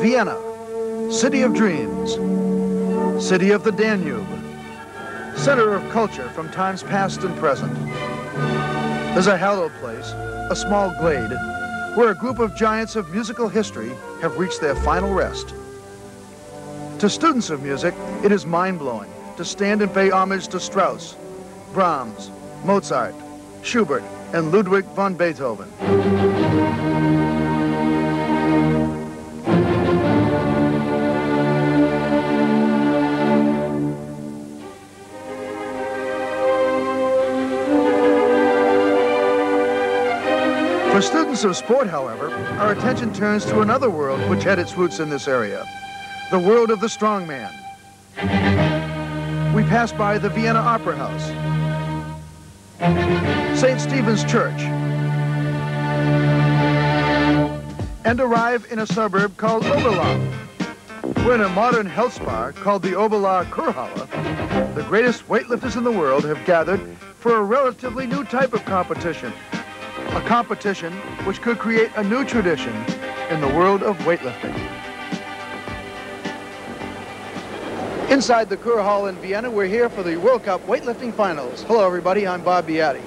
Vienna, city of dreams, city of the Danube, center of culture from times past and present. There's a hallowed place, a small glade, where a group of giants of musical history have reached their final rest. To students of music, it is mind-blowing to stand and pay homage to Strauss, Brahms, Mozart, Schubert, and Ludwig van Beethoven. For students of sport, however, our attention turns to another world which had its roots in this area, the world of the strongman. We pass by the Vienna Opera House, St. Stephen's Church, and arrive in a suburb called Oberlau, where in a modern health spa called the Oberlau Kurhalle, the greatest weightlifters in the world have gathered for a relatively new type of competition. A competition which could create a new tradition in the world of weightlifting. Inside the Kurhalle in Vienna, we're here for the World Cup weightlifting finals. Hello everybody, I'm Bob Beatty.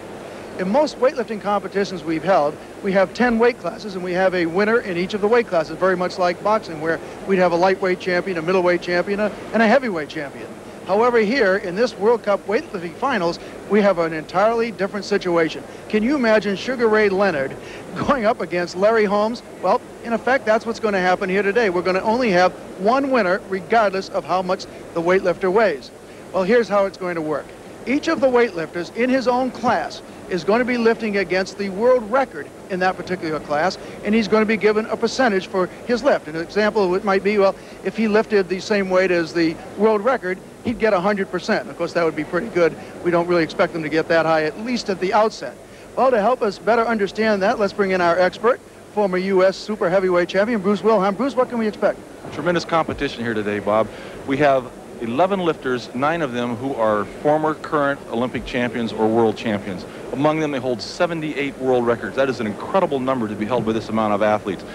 In most weightlifting competitions we've held, we have 10 weight classes and we have a winner in each of the weight classes, very much like boxing where we'd have a lightweight champion, a middleweight champion, and a heavyweight champion. However, here in this World Cup weightlifting finals, we have an entirely different situation. Can you imagine Sugar Ray Leonard going up against Larry Holmes? Well, in effect, that's what's going to happen here today. We're going to only have one winner, regardless of how much the weightlifter weighs. Well, here's how it's going to work. Each of the weightlifters in his own class is going to be lifting against the world record in that particular class, and he's going to be given a percentage for his lift. An example, it might be, well, if he lifted the same weight as the world record, he'd get 100%. Of course, that would be pretty good. We don't really expect him to get that high, at least at the outset. Well, to help us better understand that, let's bring in our expert, former U.S. super heavyweight champion, Bruce Wilhelm. Bruce, what can we expect? Tremendous competition here today, Bob. We have 11 lifters, 9 of them who are former, current Olympic champions or world champions. Among them, they hold 78 world records. That is an incredible number to be held by this amount of athletes.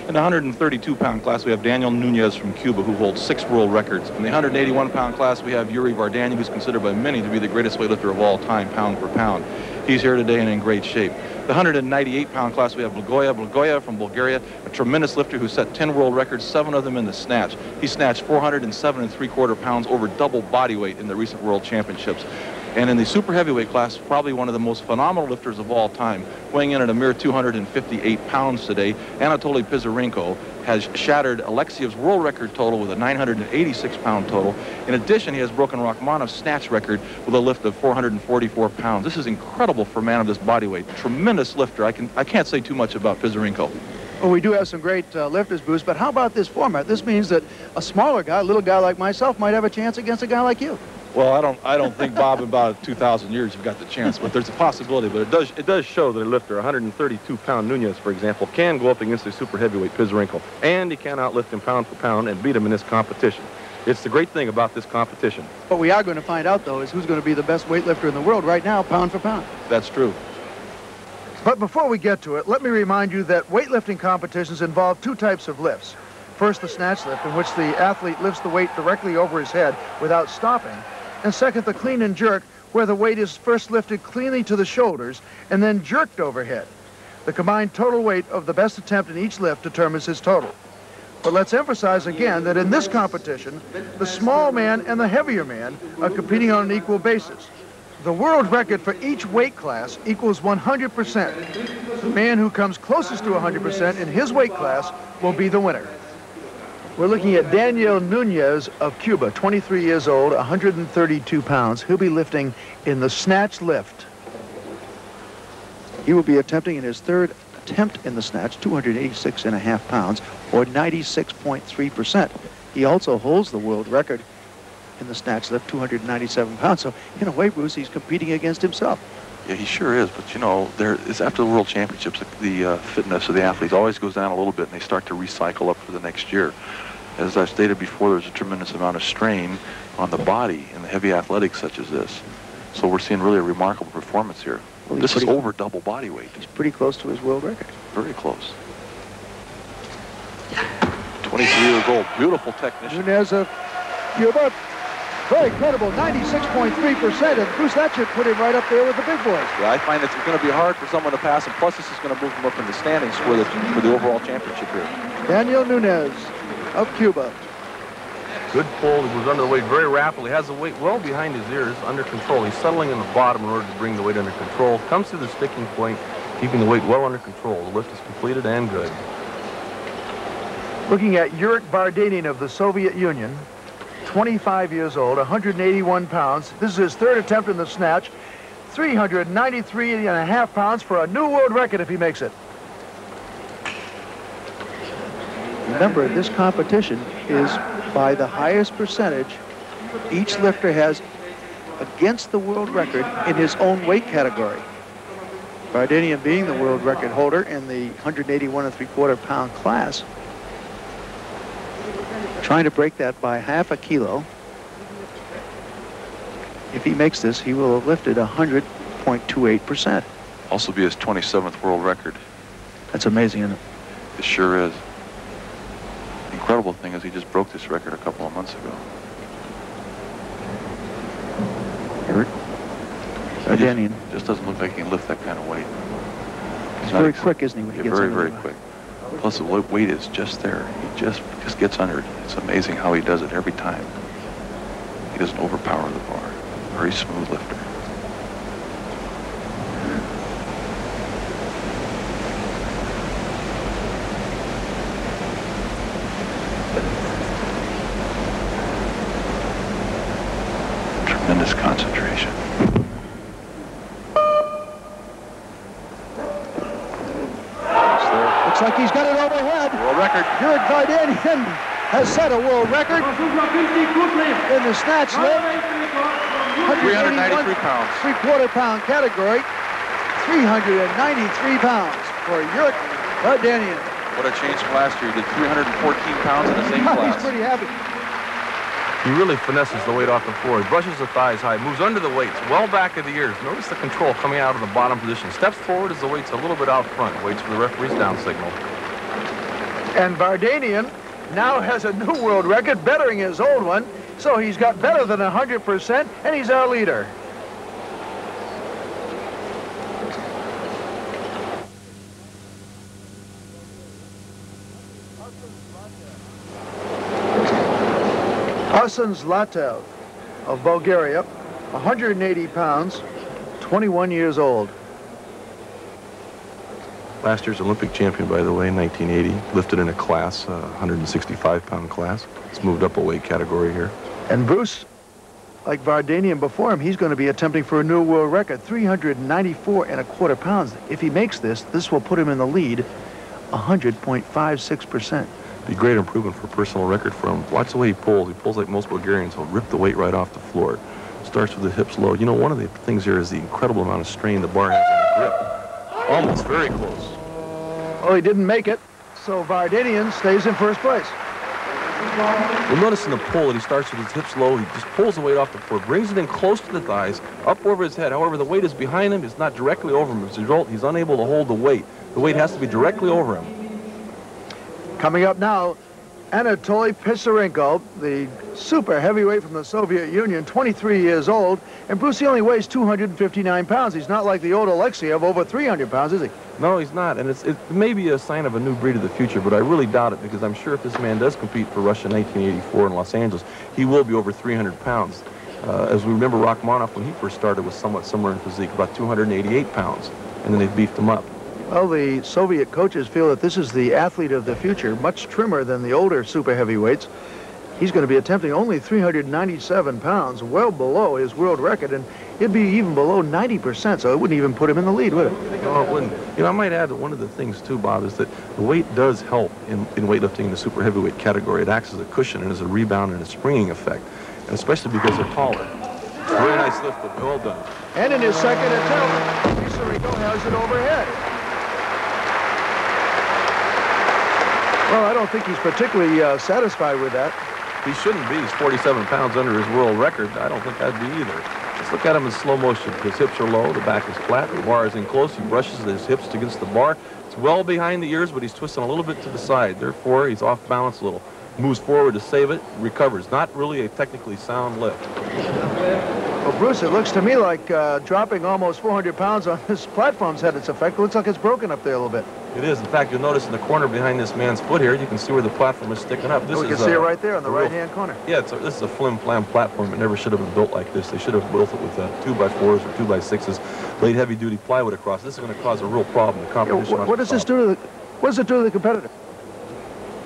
In the 132-pound class, we have Daniel Nunez from Cuba, who holds 6 world records. In the 181-pound class, we have Yuri Vardanyan, who's considered by many to be the greatest weightlifter of all time, pound for pound. He's here today and in great shape. The 198-pound class, we have Blagoya from Bulgaria, a tremendous lifter who set 10 world records, 7 of them in the snatch. He snatched 407 3/4 pounds, over double body weight in the recent world championships. And in the super heavyweight class, probably one of the most phenomenal lifters of all time, weighing in at a mere 258 pounds today, Anatoly Pizarenko has shattered Alexiev's world record total with a 986-pound total. In addition, he has broken Rachmanov's snatch record with a lift of 444 pounds. This is incredible for a man of this body weight. Tremendous lifter. I can't say too much about Pizarenko. Well, we do have some great lifters, Bruce, but how about this format? This means that a smaller guy, a little guy like myself, might have a chance against a guy like you. Well, I don't think, Bob, in about 2,000 years you've got the chance, but there's a possibility. But it does show that a lifter, 132-pound Nunez, for example, can go up against a super heavyweight Pizarenko, and he can outlift him pound for pound and beat him in this competition. It's the great thing about this competition. What we are going to find out, though, is who's going to be the best weightlifter in the world right now, pound for pound. That's true. But before we get to it, let me remind you that weightlifting competitions involve 2 types of lifts. First, the snatch lift, in which the athlete lifts the weight directly over his head without stopping. And second, the clean and jerk, where the weight is first lifted cleanly to the shoulders and then jerked overhead. The combined total weight of the best attempt in each lift determines his total. But let's emphasize again that in this competition, the small man and the heavier man are competing on an equal basis. The world record for each weight class equals 100%. The man who comes closest to 100% in his weight class will be the winner. We're looking at Daniel Nunez of Cuba, 23 years old, 132 pounds. He'll be lifting in the snatch lift. He will be attempting in his 3rd attempt in the snatch, 286.5 pounds, or 96.3%. He also holds the world record in the snatch lift, 297 pounds. So in a way, Bruce, he's competing against himself. Yeah, he sure is. But, you know, after the World Championships, the fitness of the athletes always goes down a little bit, and they start to recycle up for the next year. As I stated before, there's a tremendous amount of strain on the body in the heavy athletics such as this. So we're seeing really a remarkable performance here. Well, this is over double body weight. He's pretty close to his world record. Very close. 23 years old. Beautiful technician. Nunez of Cuba. Very credible, 96.3%. And Bruce, that should put him right up there with the big boys. Yeah, I find it's going to be hard for someone to pass him. Plus, this is going to move him up in the standings for the overall championship here. Daniel Nunez of Cuba. Good pull. He moves under the weight very rapidly. Has the weight well behind his ears, under control. He's settling in the bottom in order to bring the weight under control. Comes to the sticking point, keeping the weight well under control. The lift is completed and good. Looking at Yuriy Vardanian of the Soviet Union, 25 years old, 181 pounds. This is his third attempt in the snatch. 393.5 pounds for a new world record if he makes it. Remember, this competition is by the highest percentage each lifter has against the world record in his own weight category. Vardanian being the world record holder in the 181 3/4 pound class, trying to break that by half a kilo. If he makes this, he will have lifted 100.28%. Also be his 27th world record. That's amazing, isn't it? It sure is. The incredible thing is he just broke this record a couple of months ago. Vardanian just doesn't look like he can lift that kind of weight. He's very quick, isn't he? When he gets very quick. Plus the weight is just there. He just gets under it. It's amazing how he does it every time. He doesn't overpower the bar. Very smooth lifter. Tremendous concentration. Looks like he's got it overhead. World record. Yuriy Vardanian has set a world record in the snatch lift. 393 pounds. 3/4 pound category. 393 pounds for Yuriy Vardanian. What a change from last year. He did 314 pounds in the same class. He's pretty happy. He really finesses the weight off the floor. He brushes the thighs high, moves under the weights, well back of the ears. Notice the control coming out of the bottom position. Steps forward as the weight's a little bit out front. Waits for the referee's down signal. And Vardanian now has a new world record, bettering his old one. So he's got better than 100%, and he's our leader. Asen Zlatev of Bulgaria, 180 pounds, 21 years old. Last year's Olympic champion, by the way, 1980. Lifted in a class, 165-pound class. It's moved up a weight category here. And Bruce, like Vardanian before him, he's going to be attempting for a new world record, 394.25 pounds. If he makes this, this will put him in the lead, 100.56%. Be a great improvement for a personal record for him. Watch the way he pulls. He pulls like most Bulgarians. He'll rip the weight right off the floor. Starts with the hips low. You know, one of the things here is the incredible amount of strain the bar has on the grip. Almost very close. Well, he didn't make it, so Vardanian stays in first place. You'll notice in the pull that he starts with his hips low. He just pulls the weight off the floor, brings it in close to the thighs, up over his head. However, the weight is behind him. It's not directly over him. As a result, he's unable to hold the weight. The weight has to be directly over him. Coming up now, Anatoly Pisarenko, the super heavyweight from the Soviet Union, 23 years old. And Bruce, he only weighs 259 pounds. He's not like the old Alexiev, over 300 pounds, is he? No, he's not. And it may be a sign of a new breed of the future, but I really doubt it, because I'm sure if this man does compete for Russia 1984 in Los Angeles, he will be over 300 pounds. As we remember, Rachmaninoff, when he first started, was somewhat similar in physique, about 288 pounds, and then they beefed him up. Well, the Soviet coaches feel that this is the athlete of the future, much trimmer than the older super heavyweights. He's going to be attempting only 397 pounds, well below his world record, and it'd be even below 90%, so it wouldn't even put him in the lead, would it? No, it wouldn't. You know, I might add that one of the things, too, Bob, is that the weight does help in weightlifting in the super heavyweight category. It acts as a cushion and as a rebound and a springing effect, and especially because they're taller. Very nice lift, but well done. And in his second attempt, Pisarenko has it overhead. Well, I don't think he's particularly satisfied with that. He shouldn't be. He's 47 pounds under his world record. I don't think I'd be either. Let's look at him in slow motion. His hips are low, the back is flat, the bar is in close. He brushes his hips against the bar, It's well behind the ears, but he's twisting a little bit to the side. Therefore, he's off balance a little. Moves forward to save it, recovers. Not really a technically sound lift. Well, Bruce, it looks to me like dropping almost 400 pounds on this platform's had its effect. It looks like it's broken up there a little bit. It is. In fact, you'll notice in the corner behind this man's foot here, you can see where the platform is sticking up. We can see it right there on the right-hand corner. Yeah, this is a flim-flam platform. It never should have been built like this. They should have built it with 2x4s or 2x6s, laid heavy-duty plywood across. This is going to cause a real problem. The competition. What does this do to the? What does it do to the competitor?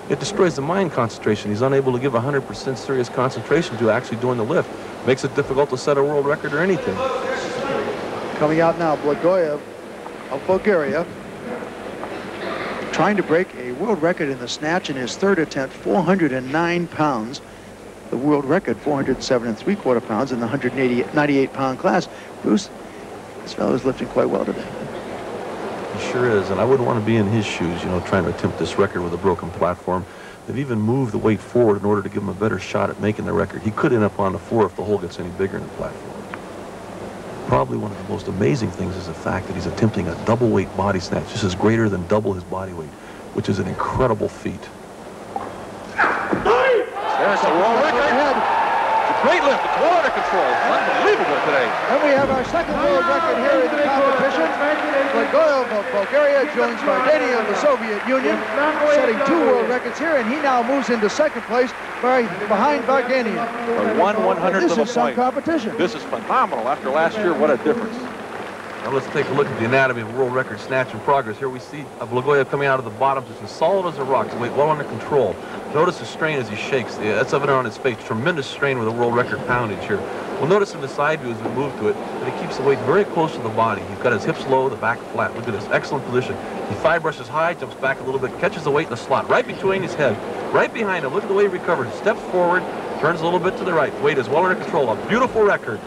It destroys the mind concentration. He's unable to give 100% serious concentration to actually doing the lift. Makes it difficult to set a world record or anything. Coming out now, Blagojev of Bulgaria, trying to break a world record in the snatch in his third attempt, 409 pounds. The world record, 407 3/4 pounds in the 98-pound class. Bruce, this fellow is lifting quite well today. He sure is, and I wouldn't want to be in his shoes, you know, trying to attempt this record with a broken platform. They've even moved the weight forward in order to give him a better shot at making the record. He could end up on the floor if the hole gets any bigger in the platform. Probably one of the most amazing things is the fact that he's attempting a double weight body snatch. This is greater than double his body weight, which is an incredible feat. There's a world record. It's a great lift. It's well under control. Unbelievable today. And we have our second world record here in the competition. Blagojev of Bulgaria joins Weightlifting of the Soviet Union, setting 2 world records here, and he now moves into second place behind Varganian. For 1/100th This of a is some point. competition. This is phenomenal. After last year, what a difference. Now let's take a look at the anatomy of world record snatch in progress. Here we see Blagojev coming out of the bottom, just as solid as a rock, the weight well under control. Notice the strain as he shakes. That's evident on his face. Tremendous strain with a world record poundage here. We'll notice in the side view as we move to it that he keeps the weight very close to the body. He's got his hips low, the back flat. Look at this excellent position. He thigh brushes high, jumps back a little bit, catches the weight in the slot, right between his head, right behind him. Look at the way he recovers. Steps forward, turns a little bit to the right. Weight is well under control. A beautiful record.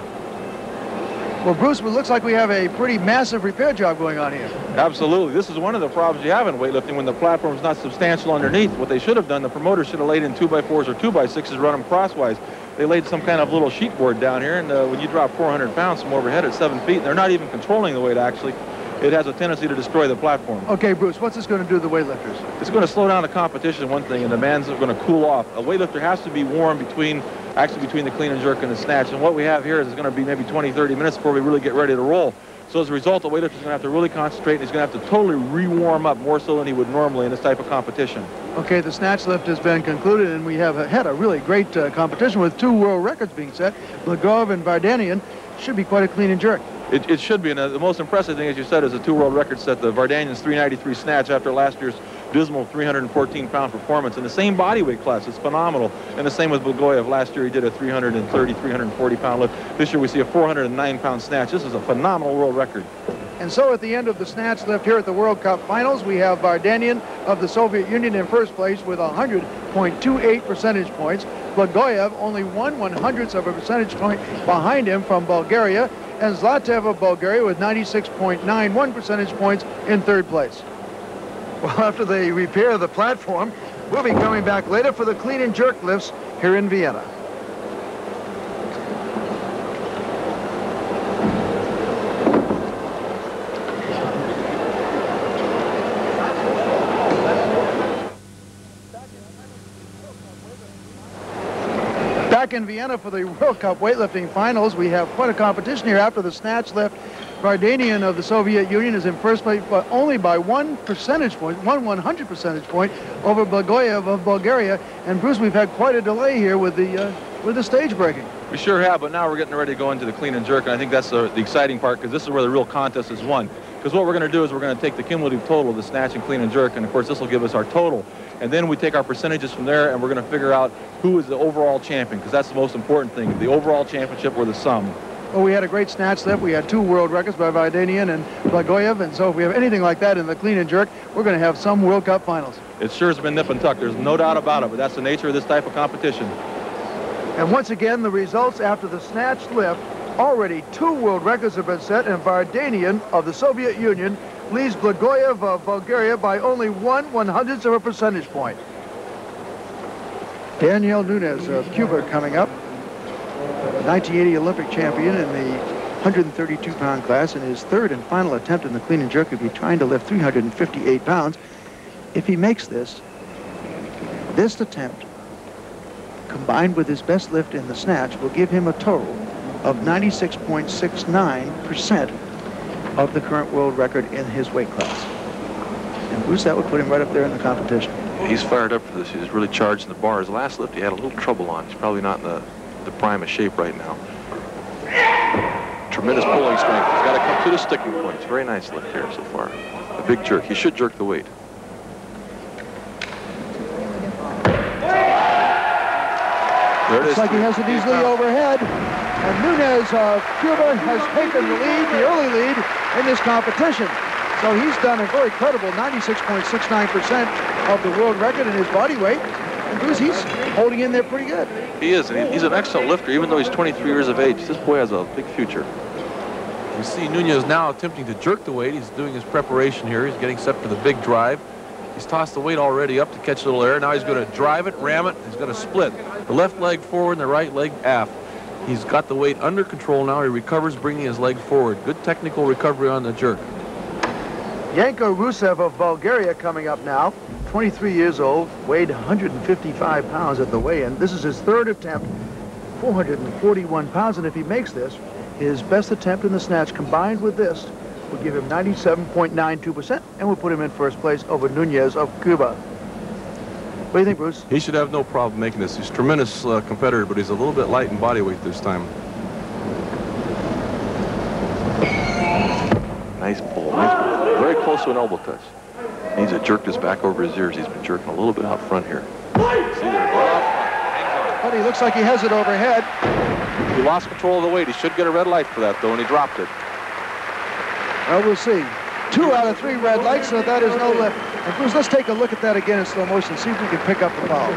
Well, Bruce, it looks like we have a pretty massive repair job going on here. Absolutely. This is one of the problems you have in weightlifting when the platform is not substantial underneath. What they should have done, the promoters should have laid in 2x4s or 2x6s, run them crosswise. They laid some kind of little sheet board down here, and when you drop 400 pounds from overhead at 7 feet, and they're not even controlling the weight actually, it has a tendency to destroy the platform. Okay, Bruce, what's this going to do to the weightlifters? It's going to slow down the competition, one thing, and the man's going to cool off. A weightlifter has to be warm between the clean and jerk and the snatch, and what we have here is going to be maybe 20-30 minutes before we really get ready to roll. So as a result, the weightlifter's going to have to really concentrate, and he's going to have to totally re-warm up more so than he would normally in this type of competition. Okay, the snatch lift has been concluded, and we have had a really great competition with 2 world records being set. Blagojev and Varganian. Should be quite a clean and jerk. It should be, and the most impressive thing, as you said, is the 2 world records set. The Varganian's 393 snatch after last year's dismal 314-pound performance in the same body weight class. It's phenomenal. And the same with Blagojev. Last year he did a 330, 340-pound lift. This year we see a 409-pound snatch. This is a phenomenal world record. And so at the end of the snatch lift here at the World Cup Finals, we have Varganian of the Soviet Union in first place with 100.28 percentage points. Blagojev only 1/100th of a percentage point behind him from Bulgaria, and Zlatev of Bulgaria with 96.91 percentage points in third place. Well, after they repair the platform, we'll be coming back later for the clean and jerk lifts here in Vienna. Back in Vienna for the World Cup weightlifting finals, we have quite a competition here after the snatch lift. Varganian of the Soviet Union is in first place, but only by 1 percentage point, 1/100 percentage point over Blagojev of Bulgaria. And Bruce, we've had quite a delay here with the stage breaking. We sure have, but now we're getting ready to go into the clean and jerk, and I think that's the exciting part, because this is where the real contest is won. Because what we're going to do is we're going to take the cumulative total of the snatch and clean and jerk, and of course this will give us our total. And then we take our percentages from there, and we're going to figure out who is the overall champion, because that's the most important thing, the overall championship or the sum. Well, we had a great snatch lift. We had 2 world records by Varganian and Blagojev, and so if we have anything like that in the clean and jerk, we're going to have some World Cup finals. It sure has been nip and tuck. There's no doubt about it, but that's the nature of this type of competition. And once again, the results after the snatch lift, already 2 world records have been set, and Varganian of the Soviet Union leads Blagojev of Bulgaria by only 1/100th of a percentage point. Daniel Nunes of Cuba coming up, 1980 Olympic champion in the 132-pound class. In his third and final attempt in the clean and jerk, he'll be trying to lift 358 pounds. If he makes this attempt, combined with his best lift in the snatch, will give him a total of 96.69% of the current world record in his weight class. And Bruce, that would put him right up there in the competition. He's fired up for this. He's really charged in the bar. His last lift he had a little trouble on. He's probably not in the prime of shape right now. Tremendous pulling strength. He's got to come to the sticking point. It's a very nice lift here so far. A big jerk. He should jerk the weight. There it is. Looks like he has it easily overhead. And Nunez of Cuba has taken the lead, the early lead, in this competition. So he's done a very credible 96.69% of the world record in his body weight. And Bruce, he's holding in there pretty good. He is. And he's an excellent lifter, even though he's 23 years of age. This boy has a big future. You see Nunez now attempting to jerk the weight. He's doing his preparation here. He's getting set for the big drive. He's tossed the weight already up to catch a little air. Now he's going to drive it, ram it. He's going to split the left leg forward and the right leg aft. He's got the weight under control now. He recovers, bringing his leg forward. Good technical recovery on the jerk. Yanko Rusev of Bulgaria coming up now. 23 years old, weighed 155 pounds at the weigh-in. This is his third attempt, 441 pounds. And if he makes this, his best attempt in the snatch combined with this will give him 97.92% and will put him in first place over Nunez of Cuba. What do you think, Bruce? He should have no problem making this. He's a tremendous competitor, but he's a little bit light in body weight this time. Nice pull. Nice pull. Very close to an elbow touch. Needs to jerk his back over his ears. He's been jerking a little bit out front here. See there. But he looks like he has it overhead. He lost control of the weight. He should get a red light for that, though, and he dropped it. Well, we'll see. 2 out of 3 red lights, so that is no lift. And Bruce, let's take a look at that again in slow motion, see if we can pick up the foul.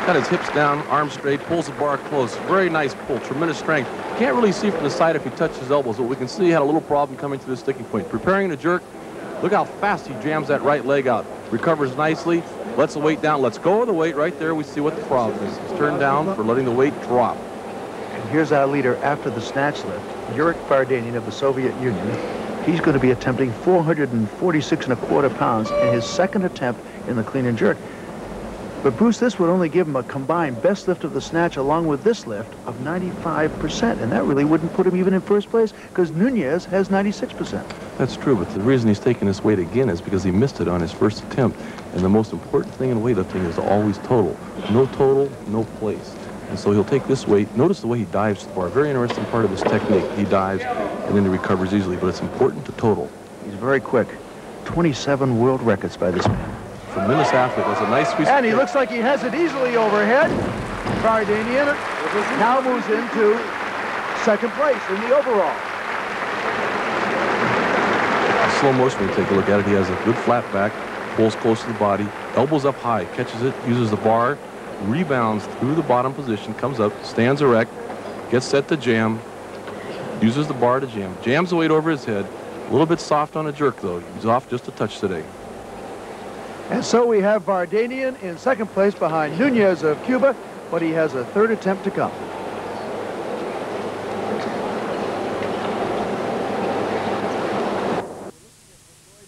Got his hips down, arms straight, pulls the bar close. Very nice pull, tremendous strength. Can't really see from the side if he touched his elbows, but we can see he had a little problem coming to the sticking point. Preparing to jerk. Look how fast he jams that right leg out. Recovers nicely, lets the weight down, lets go of the weight. Right there, we see what the problem is. He's turned down for letting the weight drop. And here's our leader after the snatch lift, Yuriy Vardanian of the Soviet Union. He's going to be attempting 446.25 pounds in his second attempt in the clean and jerk. But Bruce, this would only give him a combined best lift of the snatch along with this lift of 95%. And that really wouldn't put him even in first place because Nunez has 96%. That's true, but the reason he's taking this weight again is because he missed it on his first attempt. And the most important thing in weightlifting is always total. No total, no place. And so he'll take this weight. Notice the way he dives to the bar. Very interesting part of his technique. He dives and then he recovers easily, but it's important to total. He's very quick. 27 world records by this man. Tremendous athlete. That's a nice sweep. And he looks like he has it easily overhead. Vardanian now moves into second place in the overall. Slow motion, when you take a look at it, he has a good flat back, pulls close to the body, elbows up high, catches it, uses the bar, rebounds through the bottom position, comes up, stands erect, gets set to jam, uses the bar to jam, jams the weight over his head. A little bit soft on a jerk, though. He's off just a touch today. And so we have Vardanian in second place behind Nunez of Cuba, but he has a third attempt to come.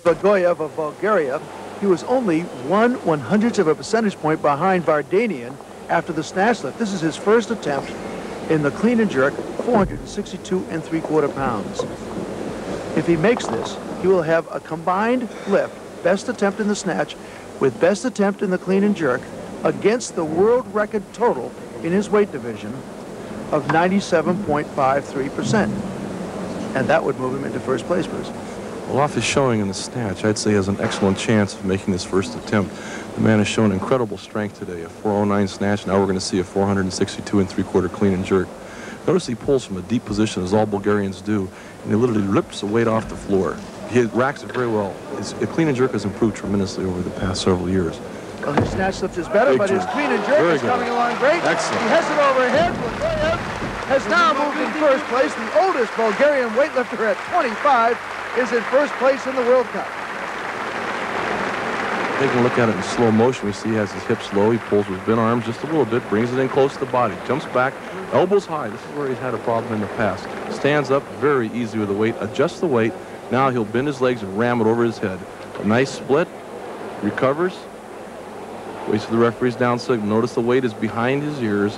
Bagoyev of Bulgaria, he was only 1/100th of a percentage point behind Vardanian after the snatch lift. This is his first attempt in the clean and jerk, 462.75 pounds. If he makes this, he will have a combined lift, best attempt in the snatch, with best attempt in the clean and jerk against the world record total in his weight division of 97.53%. And that would move him into first place, Bruce. Well, off his showing in the snatch, I'd say he has an excellent chance of making this first attempt. The man has shown incredible strength today, a 409 snatch. Now we're going to see a 462.75 clean and jerk. Notice he pulls from a deep position, as all Bulgarians do, and he literally rips the weight off the floor. He racks it very well. His clean and jerk has improved tremendously over the past several years. Well, his snatch lift is better, but his clean and jerk is coming along great. Excellent. He has it overhead. Bagoyev has now moved in first place. The oldest Bulgarian weightlifter at 25 is in first place in the World Cup. Taking a look at it in slow motion, we see he has his hips low. He pulls with bent arms just a little bit, brings it in close to the body, jumps back, elbows high. This is where he's had a problem in the past. Stands up very easy with the weight, adjusts the weight. Now he'll bend his legs and ram it over his head. A nice split, recovers, waits for the referee's down signal. Notice the weight is behind his ears.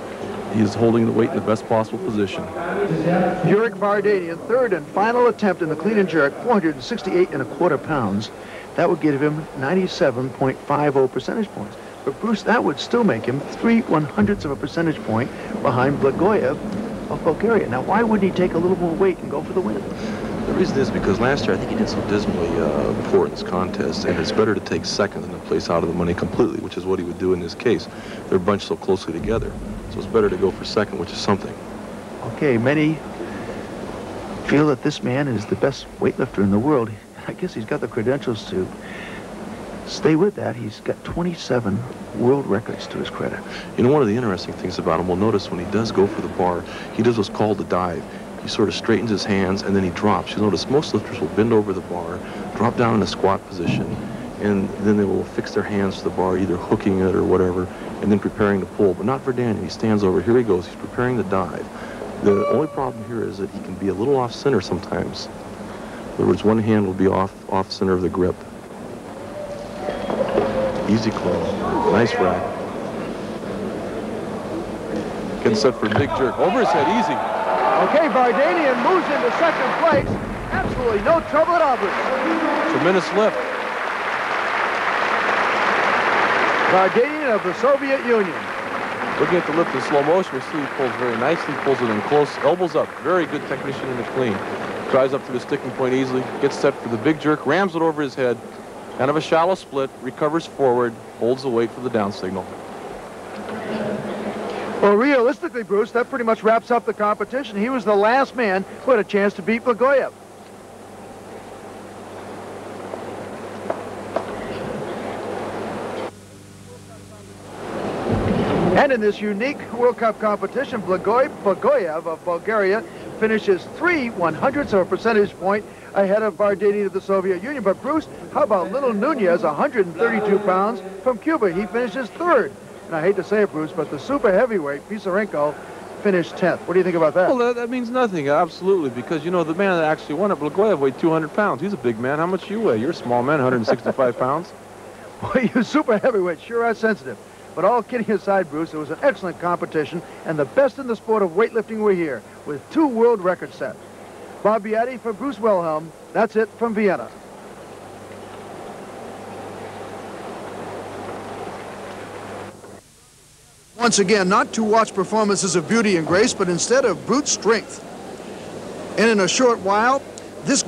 He is holding the weight in the best possible position. Jurek Vardanian, third and final attempt in the clean and jerk, 468.25 pounds. That would give him 97.50 percentage points. But Bruce, that would still make him 3/100ths of a percentage point behind Blagojev of Bulgaria. Now, why wouldn't he take a little more weight and go for the win? The reason is because last year I think he did so dismally poor in this contest, and it's better to take second than to place out of the money completely, which is what he would do in this case. They're bunched so closely together. So it's better to go for second, which is something. Okay, many feel that this man is the best weightlifter in the world. I guess he's got the credentials to stay with that. He's got 27 world records to his credit. You know, one of the interesting things about him, we'll notice when he does go for the bar, he does what's called a dive. He sort of straightens his hands and then he drops. You'll notice most lifters will bend over the bar, drop down in a squat position, and then they will fix their hands to the bar, either hooking it or whatever, and then preparing to pull. But not for Daniel. He stands over. Here he goes. He's preparing the dive. The only problem here is that he can be a little off center sometimes. In other words, one hand will be off center of the grip. Easy close. Nice rack. Getting set for a big jerk. Over his head, easy. Okay, Vardanian moves into second place. Absolutely no trouble at all, Bruce. Tremendous lift. Vardanian of the Soviet Union. Looking at the lift in slow motion, we see he pulls very nicely, pulls it in close, elbows up. Very good technician in the clean. Drives up to the sticking point easily, gets set for the big jerk, rams it over his head. Kind of a shallow split, recovers forward, holds the weight for the down signal. Well, realistically, Bruce, that pretty much wraps up the competition. He was the last man who had a chance to beat Blagojev. And in this unique World Cup competition, Blagojev of Bulgaria finishes 3/100ths of a percentage point ahead of Vardanian of the Soviet Union. But Bruce, how about little Nunez, 132 pounds from Cuba? He finishes third. And I hate to say it, Bruce, but the super heavyweight, Pisarenko, finished 10th. What do you think about that? Well, that means nothing, absolutely, because, you know, the man that actually won it, Blagojev, weighed 200 pounds. He's a big man. How much you weigh? You're a small man, 165 pounds. Well, you super heavyweight sure are sensitive. But all kidding aside, Bruce, it was an excellent competition, and the best in the sport of weightlifting were here, with 2 world records set. Bob Beatty for Bruce Wilhelm. That's it from Vienna. Once again, not to watch performances of beauty and grace, but instead of brute strength. And in a short while, this